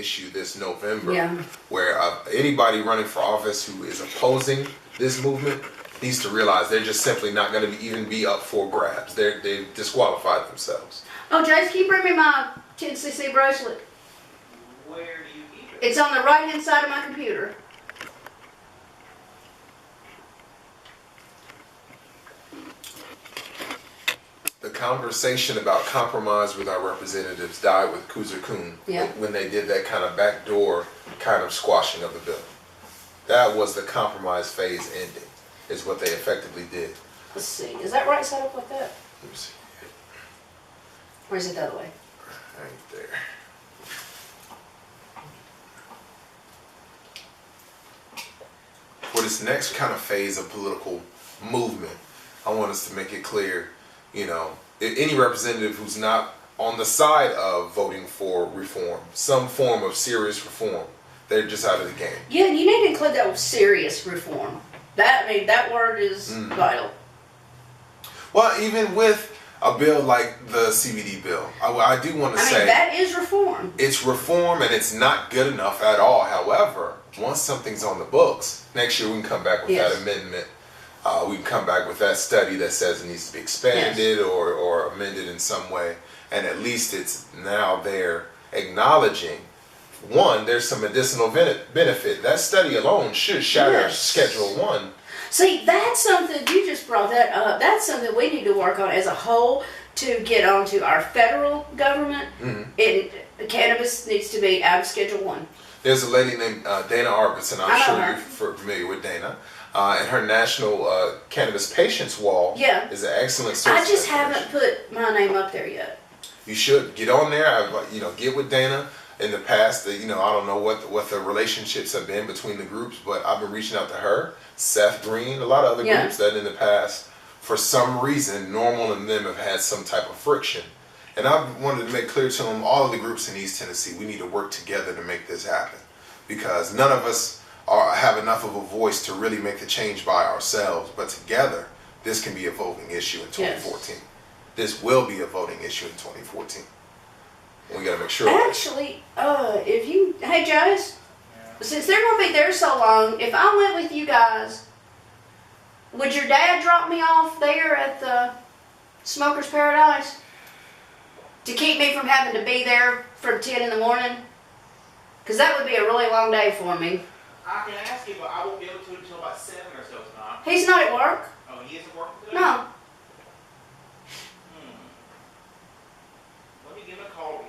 issue this November, Yeah. where anybody running for office who is opposing this movement needs to realize they're just simply not going to even be up for grabs. They've disqualified themselves. Oh, Jace, can you bring me my 10cc bracelet? Where do you keep it? It's on the right-hand side of my computer. The conversation about compromise with our representatives died with Kuzur-Kun when they did that kind of backdoor kind of squashing of the bill. That was the compromise phase ending, is what they effectively did. Let's see. Is that right side up like that? Let me see. Or is it the other way? Right there. For this next kind of phase of political movement, I want us to make it clear, you know, any representative who's not on the side of voting for reform, some form of serious reform, they're just out of the game. Yeah, you need to include that with serious reform. That word is vital. Well, even with a bill like the CBD bill, I do want to say that is reform. It's reform, and it's not good enough at all. However, once something's on the books, next year we can come back with that amendment. We can come back with that study that says it needs to be expanded or amended in some way. And at least it's now there acknowledging, one, there's some medicinal benefit. That study alone should shatter Schedule 1. See, that's something, you just brought that up. That's something we need to work on as a whole to get onto our federal government. Cannabis needs to be out of Schedule 1. There's a lady named Dana Arbus, and I'm sure you're familiar with Dana. And her National Cannabis Patients Wall is an excellent source. I just haven't put my name up there yet. You should get on there. Get with Dana. In the past, I don't know what the relationships have been between the groups, but I've been reaching out to her, Seth Green, a lot of other groups that in the past, for some reason, Normal and them have had some type of friction. And I wanted to make clear to them, all of the groups in East Tennessee, we need to work together to make this happen, because none of us have enough of a voice to really make the change by ourselves, but together, this can be a voting issue in 2014. Yes. This will be a voting issue in 2014. We gotta make sure. Actually, hey Joyce, since they're gonna be there so long, if I went with you guys, would your dad drop me off there at the Smoker's Paradise to keep me from having to be there from 10 in the morning? Because that would be a really long day for me. I can ask you, but I won't be able to until about 7 or so tonight. He's not at work. Oh, he isn't working today? No. Let me give him a call.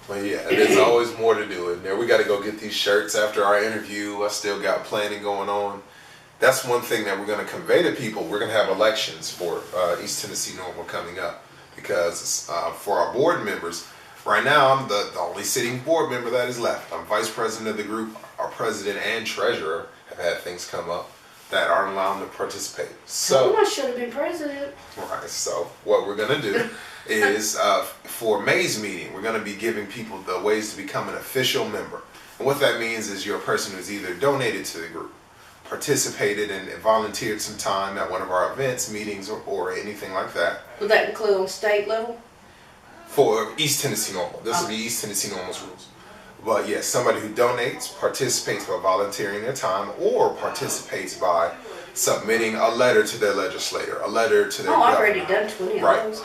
Well, yeah, there's always more to do in there. We got to go get these shirts after our interview. I still got planning going on. That's one thing that we're going to convey to people. We're going to have elections for East Tennessee Normal coming up, because for our board members, right now I'm the only sitting board member that is left. I'm vice president of the group. Our president and treasurer have had things come up that aren't allowing them to participate. So I should have been president. Right. So what we're going to do is for May's meeting, we're going to be giving people the ways to become an official member. And what that means is you're a person who's either donated to the group, participated and volunteered some time at one of our events, meetings, or anything like that. Would that include on state level? For East Tennessee Normal. This will be East Tennessee Normal's rules. But yes, somebody who donates, participates by volunteering their time, or participates by submitting a letter to their legislator, a letter to their governor. I've already done 20 of those.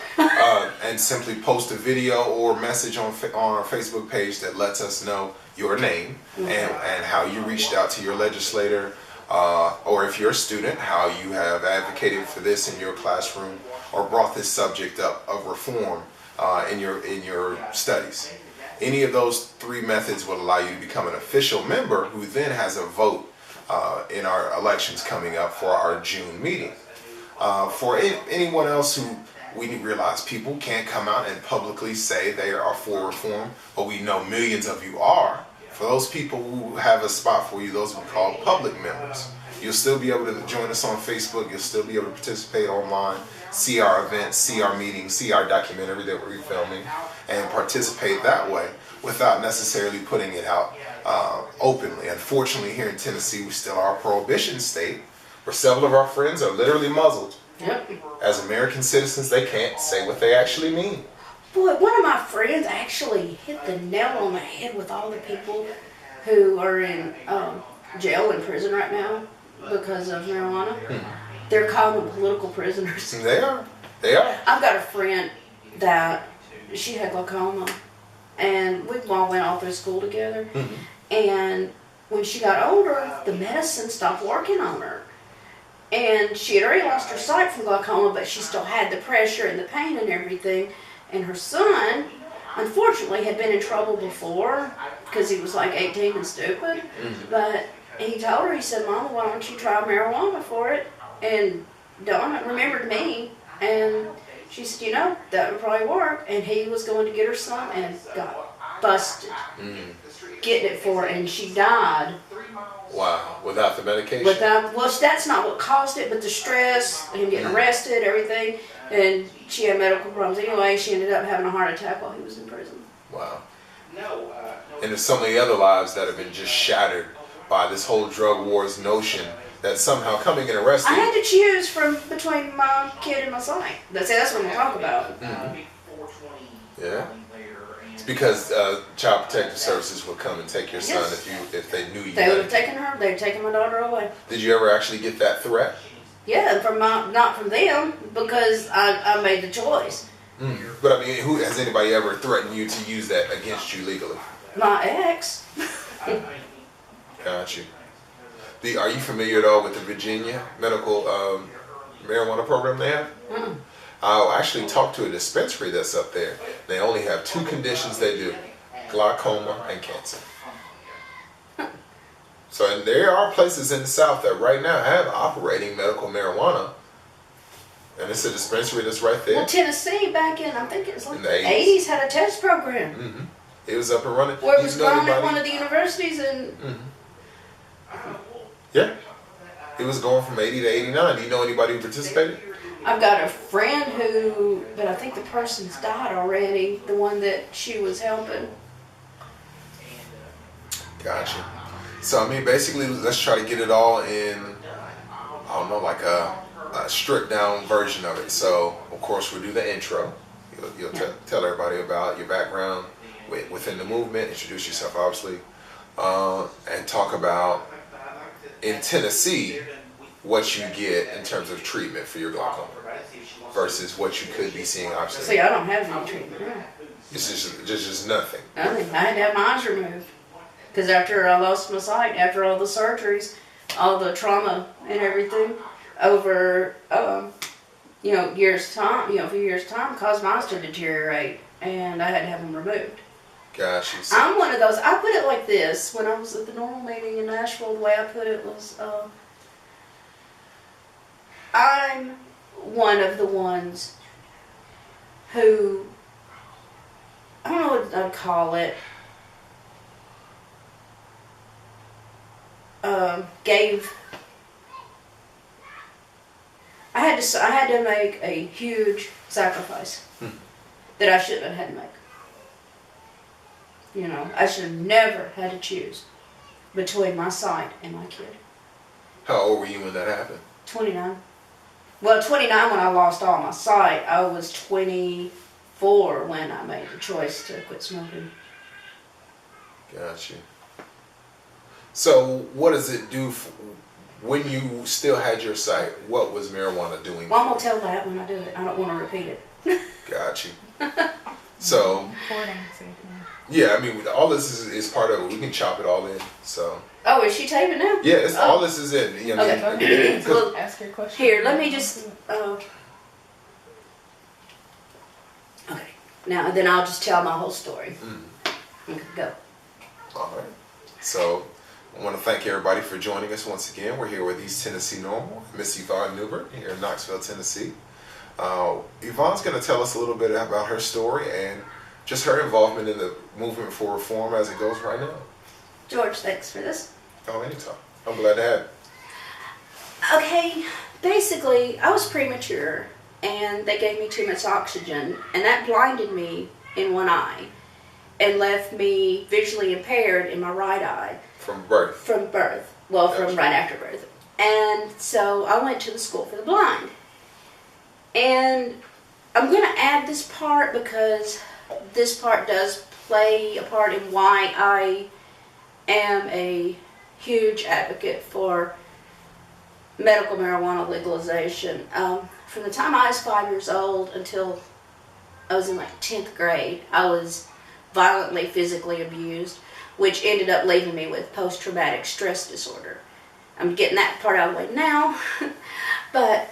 And simply post a video or message on our Facebook page that lets us know your name and how you reached out to your legislator, or if you're a student, how you have advocated for this in your classroom or brought this subject up of reform in your studies. Any of those three methods will allow you to become an official member who then has a vote in our elections coming up for our June meeting. For anyone else who, we realize people can't come out and publicly say they are for reform, but we know millions of you are. For those people who have a spot for you, those will be called public members. You'll still be able to join us on Facebook. You'll still be able to participate online, see our events, see our meetings, see our documentary that we're filming, and participate that way without necessarily putting it out openly. Unfortunately, here in Tennessee, we still are a prohibition state where several of our friends are literally muzzled. Yep. As American citizens, they can't say what they actually mean. Boy, one of my friends actually hit the nail on the head with all the people who are in jail and prison right now because of marijuana. They're calling them political prisoners. They are. They are. I've got a friend that she had glaucoma, and we all went all through school together. And when she got older, the medicine stopped working on her. And she had already lost her sight from glaucoma, but she still had the pressure and the pain and everything. And her son, unfortunately, had been in trouble before because he was like 18 and stupid. But he told her, he said, Mama, why don't you try marijuana for it? And Donna remembered me. And she said, you know, that would probably work. And he was going to get her some and got busted getting it for her. And she died. Wow. Without the medication? Well, that's not what caused it, but the stress, him getting arrested, everything. And she had medical problems anyway. She ended up having a heart attack while he was in prison. Wow. And there's so many other lives that have been just shattered by this whole drug wars notion that somehow coming and arresting. I had to choose between my kid and my son. That's what I'm talking about. Yeah. It's because Child Protective Services would come and take your son if they knew you. They would have taken her. They'd taken my daughter away. Did you ever actually get that threat? Yeah, not from them, because I made the choice. But I mean, has anybody ever threatened you to use that against you legally? My ex. Got you. Are you familiar at all with the Virginia medical marijuana program they have? I'll actually talk to a dispensary that's up there. They only have 2 conditions they do: glaucoma and cancer. So, and there are places in the South that right now have operating medical marijuana. And it's a dispensary that's right there. Well, Tennessee back in, I think it was like In the the 80s, had a test program. It was up and running. Where it was grown at one of the universities and... Yeah. It was going from 80 to 89. Do you know anybody who participated? I've got a friend who, but I think the person's died already, the one that she was helping. Gotcha. So, I mean, basically, let's try to get it all in, I don't know, like a stripped down version of it. So, of course, we'll do the intro. You'll tell everybody about your background within the movement, introduce yourself, obviously, and talk about, in Tennessee, what you get in terms of treatment for your glaucoma versus what you could be seeing, obviously. See, I don't have any treatment. It's just nothing. Nothing. I had to have my eyes removed. Because after I lost my sight, after all the surgeries, all the trauma and everything, over, years' time, a few years' time, caused my eyes to deteriorate. And I had to have them removed. Gotcha. I'm one of those, I put it like this, when I was at the normal meeting in Nashville, the way I put it was, I'm one of the ones who, I don't know what I'd call it, I had to make a huge sacrifice that I shouldn't have had to make. You know, I should have never had to choose between my sight and my kid. How old were you when that happened? 29. Well, 29 when I lost all my sight. I was 24 when I made the choice to quit smoking. Gotcha. So, what does it do when you still had your sight? What was marijuana doing? Well, I'm going to tell that when I do it. I don't want to repeat it. Gotcha. So, yeah, I mean, all this is part of it. We can chop it all in. So. Oh, is she taping now? Yeah, all this is in. You know, okay. Well, ask your question. Here, let me just. Okay. Now, then I'll just tell my whole story. Okay, go. All right. So, I want to thank everybody for joining us once again. We're here with East Tennessee Normal, Miss Yvonne Newbert here in Knoxville, Tennessee. Yvonne's going to tell us a little bit about her story and just her involvement in the movement for reform as it goes right now. George, thanks for this. Oh, anytime. I'm glad to have you. Okay, basically, I was premature, and they gave me too much oxygen, and that blinded me in one eye, and left me visually impaired in my right eye. From birth? From birth. Well, from right after birth. And so I went to the school for the blind. And I'm going to add this part because this part does play a part in why I am a huge advocate for medical marijuana legalization. From the time I was 5 years old until I was in like 10th grade, I was violently physically abused, which ended up leaving me with post-traumatic stress disorder. I'm getting that part out of the way now. But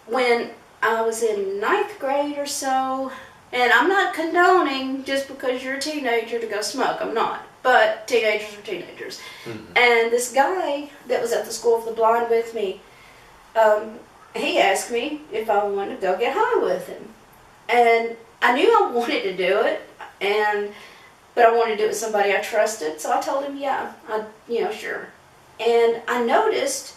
when I was in 9th grade or so, and I'm not condoning just because you're a teenager to go smoke, I'm not. But teenagers are teenagers. Mm-hmm. And this guy that was at the School for the Blind with me, he asked me if I wanted to go get high with him. And I knew I wanted to do it, but I wanted to do it with somebody I trusted, so I told him, yeah, sure. And I noticed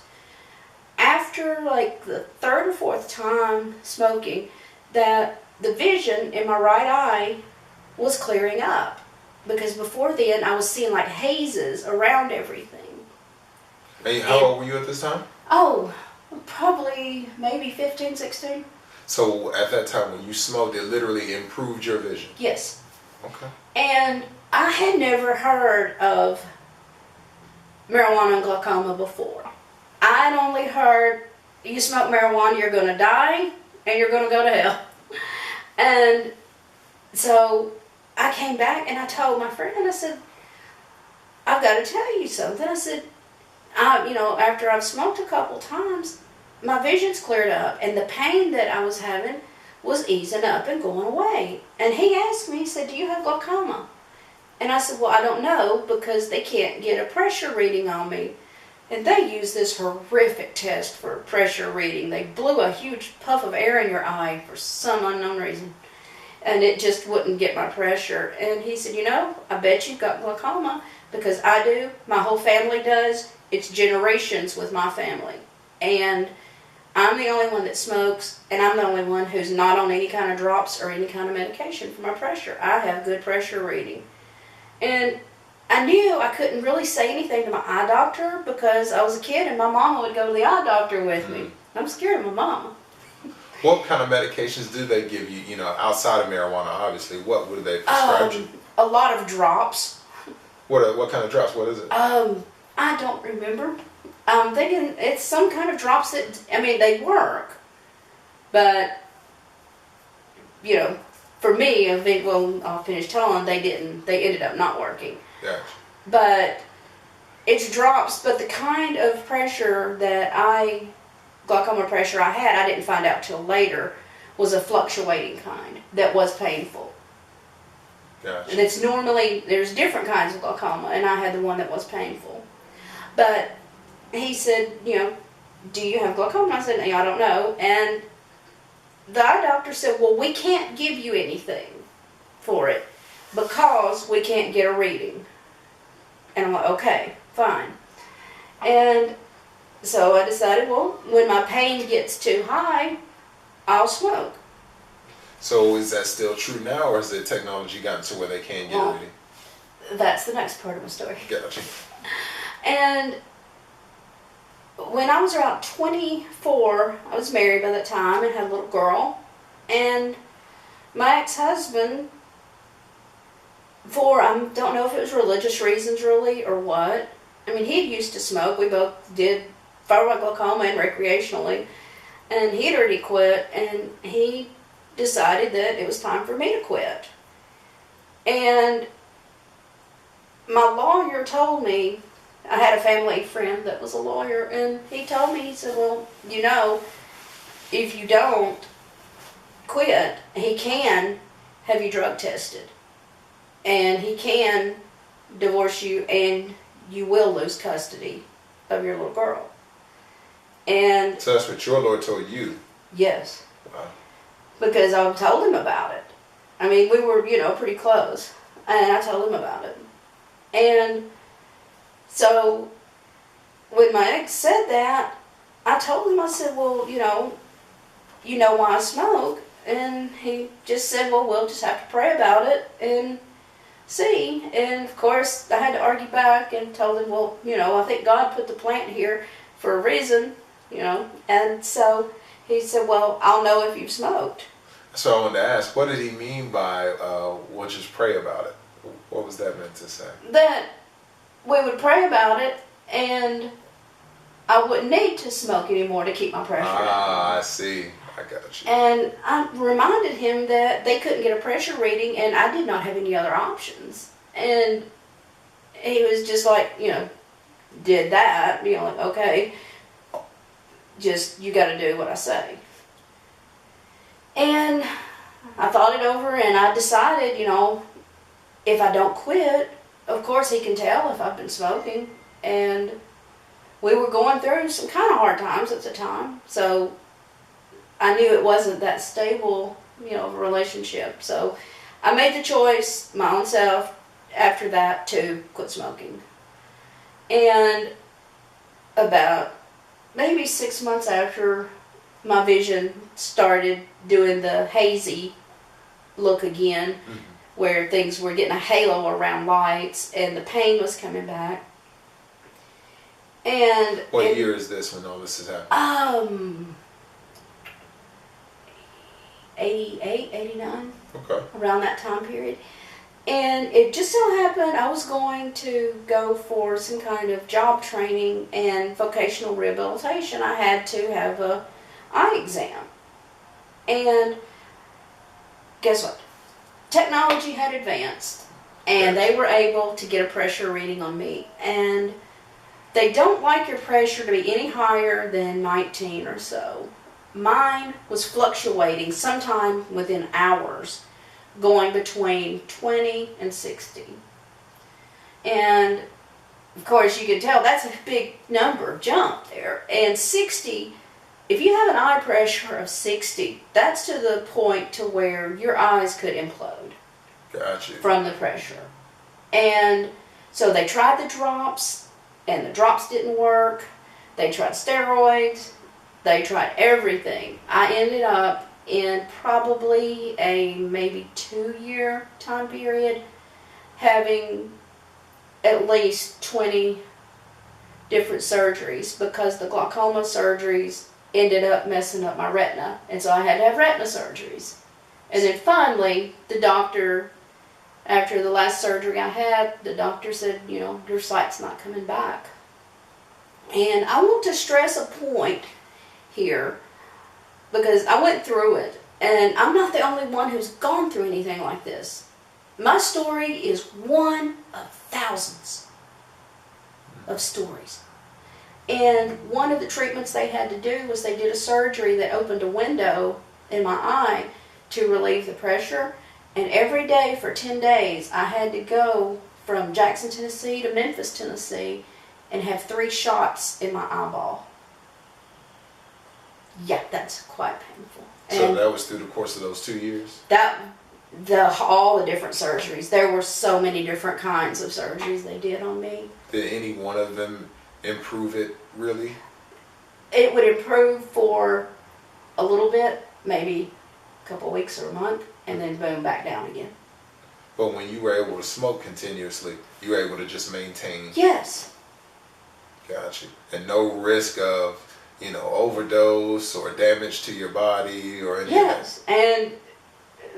after like the 3rd or 4th time smoking that the vision in my right eye was clearing up. Because before then I was seeing like hazes around everything. Hey, how old were you at this time? Oh, probably maybe 15, 16. So at that time when you smoked, it literally improved your vision? Yes. Okay. And I had never heard of marijuana and glaucoma before. I'd only heard, you smoke marijuana, you're going to die, and you're going to go to hell. And so I came back and I told my friend, I said, I've got to tell you something. I said, after I've smoked a couple times, my vision's cleared up, and the pain that I was having was easing up and going away. And he asked me, he said, do you have glaucoma? And I said, well, I don't know, because they can't get a pressure reading on me. And they use this horrific test for pressure reading. They blew a huge puff of air in your eye for some unknown reason, and it just wouldn't get my pressure. And he said, I bet you've got glaucoma, because I do, my whole family does. It's generations with my family. And I'm the only one that smokes, and I'm the only one who's not on any kind of drops or any kind of medication for my pressure. I have good pressure reading. And I knew I couldn't really say anything to my eye doctor because I was a kid and my mama would go to the eye doctor with me. I'm scared of my mama. What kind of medications do they give you, outside of marijuana, obviously? What would they prescribe you? A lot of drops. What kind of drops? What is it? I don't remember. I'm thinking it's some kind of drops that, they work. But, for me, I think, I'll finish telling, they ended up not working. Yeah. But it's drops, but the kind of pressure glaucoma pressure I had, I didn't find out till later, was a fluctuating kind that was painful. Gotcha. And it's normally, there's different kinds of glaucoma, and I had the one that was painful. But he said, do you have glaucoma? I said, I don't know. And the eye doctor said, well, we can't give you anything for it because we can't get a reading. And I'm like, okay, fine. And so I decided, well, when my pain gets too high, I'll smoke. So is that still true now, or has the technology gotten to where they can't get a reading? That's the next part of my story. Gotcha. And when I was around 24, I was married by that time and had a little girl. And my ex-husband, I don't know if it was religious reasons really or what. He used to smoke. We both did thyroid glaucoma and recreationally. And he'd already quit, and he decided that it was time for me to quit. And my lawyer told me, I had a family friend that was a lawyer, and he told me, he said, well, if you don't quit, he can have you drug tested. And he can divorce you, and you will lose custody of your little girl. And so that's what your lawyer told you? Yes. Wow. Because I told him about it. We were, pretty close. And I told him about it. And so when my ex said that, I told him, I said, well, you know why I smoke? And he just said, well, we'll just have to pray about it and see. And of course, I had to argue back and told him, well, I think God put the plant here for a reason, And so he said, well, I'll know if you've smoked. So I wanted to ask, what did he mean by we'll just pray about it? What was that meant to say? That we would pray about it, and I wouldn't need to smoke anymore to keep my pressure down. Ah, I see. I got you. And I reminded him that they couldn't get a pressure reading, and I did not have any other options. And he was just like, did that. Like, okay, just, you got to do what I say. And I thought it over, and I decided, if I don't quit, of course he can tell if I've been smoking. And we were going through some kind of hard times at the time, so I knew it wasn't that stable, of a relationship. So I made the choice, my own self, after that, to quit smoking. And about maybe 6 months after my vision started doing the hazy look again, where things were getting a halo around lights and the pain was coming back. And what year is this when all this is happening? 88, 89. Okay. Around that time period. And it just so happened I was going to go for some kind of job training and vocational rehabilitation. I had to have a eye exam. And guess what? Technology had advanced, and they were able to get a pressure reading on me. And they don't like your pressure to be any higher than 19 or so. Mine was fluctuating sometime within hours, going between 20 and 60. And of course you can tell that's a big number, jump there. And 60, if you have an eye pressure of 60, that's to the point to where your eyes could implode. Gotcha. From the pressure. And so they tried the drops, and the drops didn't work. They tried steroids. They tried everything. I ended up in probably a maybe 2-year time period having at least 20 different surgeries, because the glaucoma surgeries ended up messing up my retina, and so I had to have retina surgeries. And then finally, the doctor, after the last surgery I had, the doctor said, your sight's not coming back. And I want to stress a point here, because I went through it, and I'm not the only one who's gone through anything like this. My story is one of thousands of stories. And one of the treatments they had to do was they did a surgery that opened a window in my eye to relieve the pressure. And every day for 10 days, I had to go from Jackson, Tennessee to Memphis, Tennessee, and have 3 shots in my eyeball. Yeah, that's quite painful. So And that was through the course of those 2 years? All the different surgeries. There were so many different kinds of surgeries they did on me. Did any one of them improve it, really? It would improve for a little bit, maybe a couple weeks or a month, and then boom, back down again. But when you were able to smoke continuously, you were able to just maintain? Yes. Gotcha. And no risk of, overdose or damage to your body or anything? Yes, and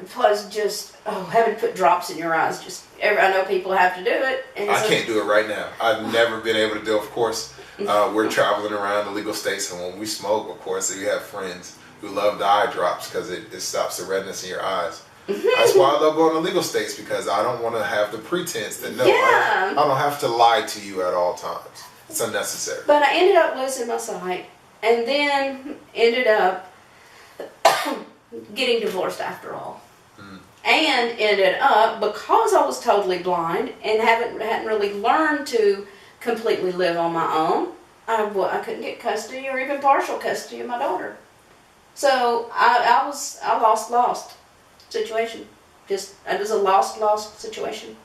plus just having to put drops in your eyes. I know people have to do it. And I can't do it right now. I've never been able to do it. Of course, we're traveling around the legal states, and when we smoke, of course, we have friends who love the eye drops because it stops the redness in your eyes. That's why I love going to legal states, because I don't want to have the pretense that I don't have to lie to you at all times. It's unnecessary. But I ended up losing my sight, and then ended up getting divorced after all. And ended up, because I was totally blind and hadn't really learned to completely live on my own, I couldn't get custody or even partial custody of my daughter. So I lost situation. It was a lost situation.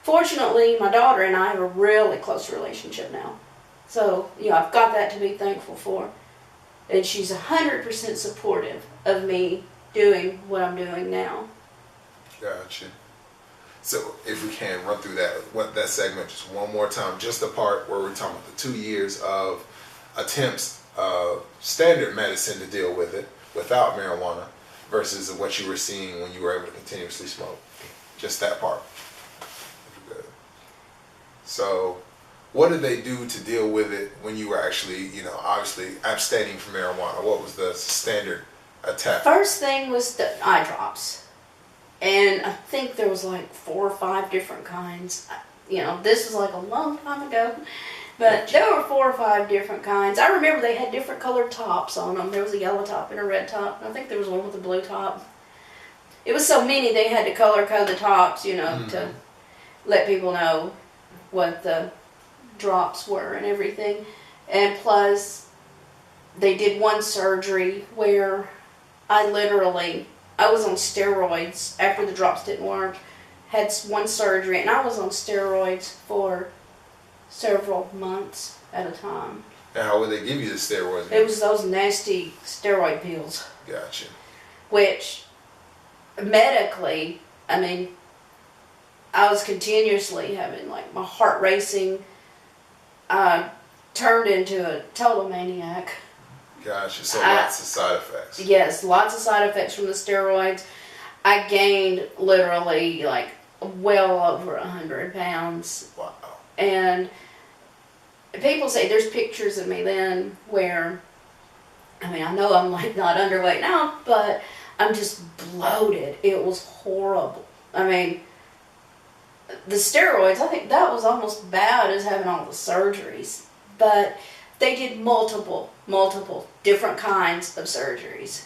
Fortunately, my daughter and I have a really close relationship now. So, I've got that to be thankful for. And she's 100% supportive of me doing what I'm doing now. Gotcha. So if we can run through that segment just one more time, just the part where we're talking about the 2 years of attempts of standard medicine to deal with it without marijuana, versus what you were seeing when you were able to continuously smoke. Just that part. Good. So, what did they do to deal with it when you were actually, obviously abstaining from marijuana? What was the standard attack? First thing was the eye drops. And I think there was like 4 or 5 different kinds. This was like a long time ago. But there were 4 or 5 different kinds. I remember they had different colored tops on them. There was a yellow top and a red top. I think there was one with a blue top. It was so many they had to color code the tops, to let people know what the drops were and everything. And plus, they did one surgery where I was on steroids after the drops didn't work. Had one surgery, and I was on steroids for several months at a time. And how would they give you the steroids? It was those nasty steroid pills. Gotcha. Which, medically, I was continuously having like my heart racing. I turned into a total maniac. Gotcha. So lots of side effects. Yes, lots of side effects from the steroids. I gained literally like well over 100 pounds. Wow. And people say there's pictures of me then where, I know I'm like not underweight now, but I'm just bloated. It was horrible. The steroids, I think that was almost bad as having all the surgeries. But they did multiple different kinds of surgeries.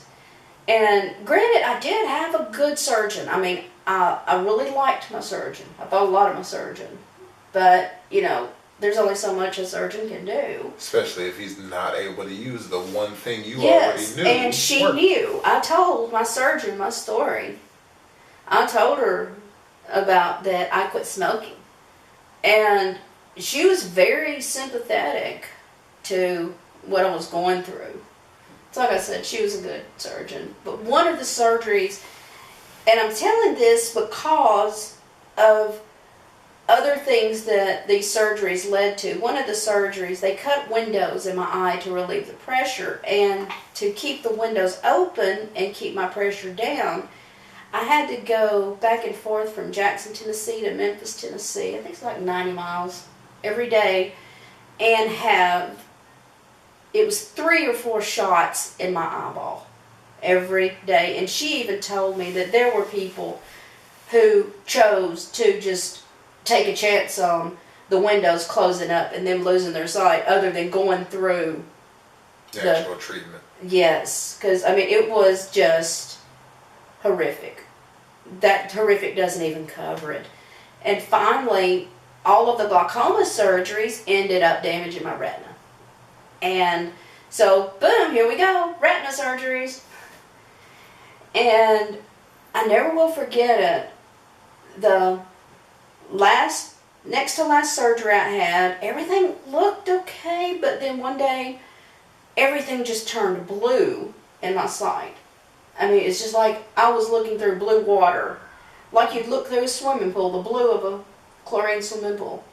And granted, I did have a good surgeon. I really liked my surgeon. I thought a lot of my surgeon. But, there's only so much a surgeon can do. Especially if he's not able to use the one thing you yes, already knew. And she knew. I told my surgeon my story. I told her about that I quit smoking. And she was very sympathetic to what I was going through. So like I said, she was a good surgeon. But one of the surgeries, and I'm telling this because of other things that these surgeries led to. One of the surgeries, they cut windows in my eye to relieve the pressure, and to keep the windows open and keep my pressure down, I had to go back and forth from Jackson, Tennessee to Memphis, Tennessee. I think it's like 90 miles every day, and it was 3 or 4 shots in my eyeball every day. And she even told me that there were people who chose to just take a chance on the windows closing up and them losing their sight other than going through the actual treatment. Yes, because it was just horrific. That horrific doesn't even cover it. And finally, all of the glaucoma surgeries ended up damaging my retina. And so, boom, here we go, retina surgeries. And I never will forget it. The next to last surgery I had, everything looked okay, but then one day, everything just turned blue in my sight. It's just like I was looking through blue water, like you'd look through a swimming pool, the blue of a chlorine swimming pool.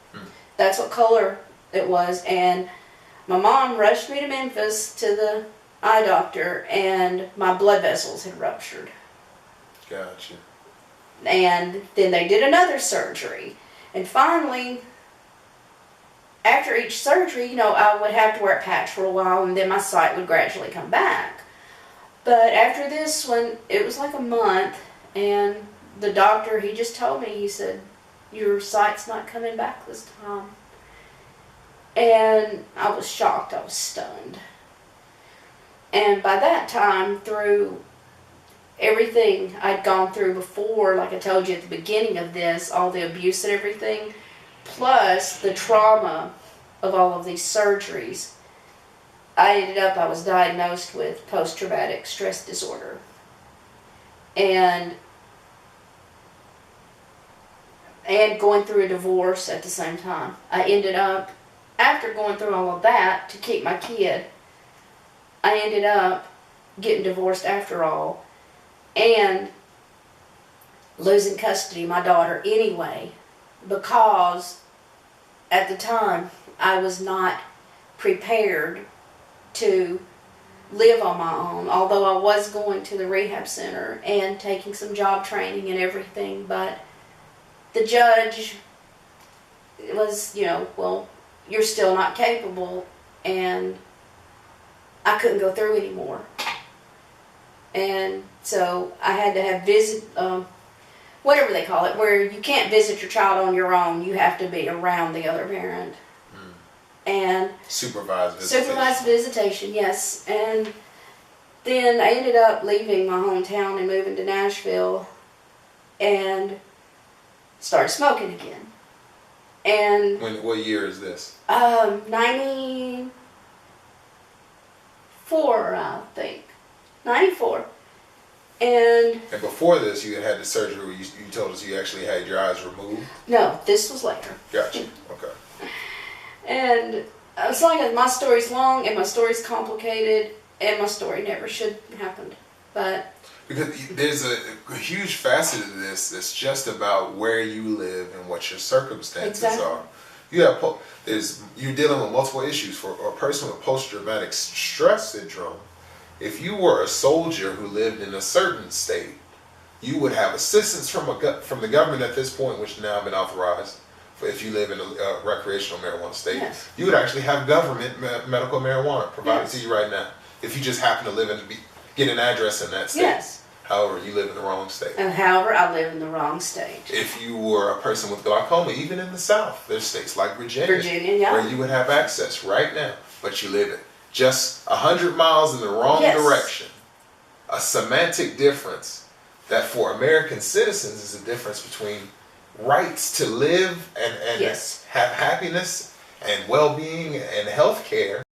That's what color it was. And my mom rushed me to Memphis to the eye doctor, and my blood vessels had ruptured. Gotcha. And then they did another surgery. And finally, after each surgery, I would have to wear a patch for a while, and then my sight would gradually come back. But after this one, it was like a month, and the doctor, he just told me, he said, your sight's not coming back this time. And I was shocked, I was stunned. And by that time, through everything I'd gone through before, like I told you at the beginning of this, all the abuse and everything, plus the trauma of all of these surgeries, I was diagnosed with post-traumatic stress disorder. And going through a divorce at the same time. I ended up, after going through all of that to keep my kid, I ended up getting divorced after all, and losing custody of my daughter anyway, because at the time I was not prepared to live on my own, although I was going to the rehab center and taking some job training and everything. But the judge was, well, you're still not capable, and I couldn't go through anymore. And so I had to have whatever they call it, where you can't visit your child on your own. You have to be around the other parent. And supervised visitation. Supervised visitation, yes. And then I ended up leaving my hometown and moving to Nashville and started smoking again. And what year is this? 94, I think. 94. And before this, you had the surgery where you told us you actually had your eyes removed? No, this was later. Gotcha. Okay. And it's like my story's long and my story's complicated and my story never should have happened. But because there's a huge facet of this that's just about where you live and what your circumstances are. You're dealing with multiple issues. For a person with post-traumatic stress syndrome, if you were a soldier who lived in a certain state, you would have assistance from the government at this point, which now been authorized. If you live in a recreational marijuana state, yes. You would actually have government medical marijuana provided to you right now. If you just happen to get an address in that state. Yes. However, you live in the wrong state. And however, I live in the wrong state. If you were a person with glaucoma, even in the South, there's states like Virginia, yeah. where you would have access right now, but you live just 100 miles in the wrong yes. direction. A semantic difference that for American citizens is a difference between rights to live and yes. have happiness and well-being and health care